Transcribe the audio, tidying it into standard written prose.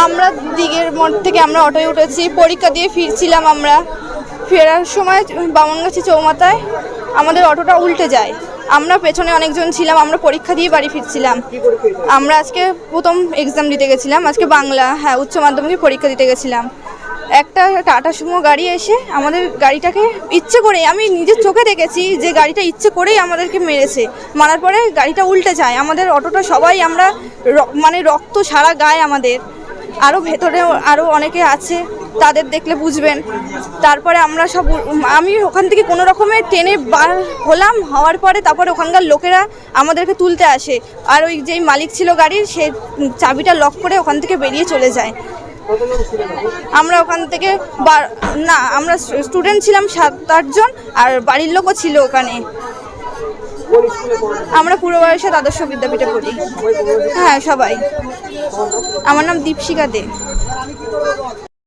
আমরা দিঘের মোড় থেকে আমরা অটোয় উঠেছি, পরীক্ষা দিয়ে ফিরছিলাম। আমরা ফেরার সময় বামনগাছি চৌমাথায় আমাদের অটোটা উল্টে যায়। আমরা পেছনে অনেকজন ছিলাম, আমরা পরীক্ষা দিয়ে বাড়ি ফিরছিলাম। আমরা আজকে প্রথম এক্সাম দিতে গেছিলাম, আজকে বাংলা, হ্যাঁ, উচ্চ মাধ্যমিক পরীক্ষা দিতে গেছিলাম। একটা টাটা সুমো গাড়ি এসে আমাদের গাড়িটাকে ইচ্ছে করে, আমি নিজের চোখে দেখেছি যে গাড়িটা ইচ্ছে করেই আমাদেরকে মেরেছে। মারার পরে গাড়িটা উল্টে যায়, আমাদের অটোটা সবাই আমরা মানে রক্ত সারা গায়ে আমাদের। আরও ভেতরে আরও অনেকে আছে, তাদের দেখলে বুঝবেন। তারপরে আমরা সব, আমি ওখান থেকে কোনো রকমে টেনে বার হলাম, হওয়ার পরে তারপরে ওখানকার লোকেরা আমাদেরকে তুলতে আসে। আর ওই যেই মালিক ছিল গাড়ির, সে চাবিটা লক করে ওখান থেকে বেরিয়ে চলে যায়। আমরা ওখান থেকে না, আমরা স্টুডেন্ট ছিলাম 7-8 জন, আর বাড়ির লোকও ছিল ওখানে। আমরা পূর্ব বারাসাত আদর্শ বিদ্যাপীঠে পড়ি। হ্যাঁ, সবাই। আমার নাম দীপশিকা দে।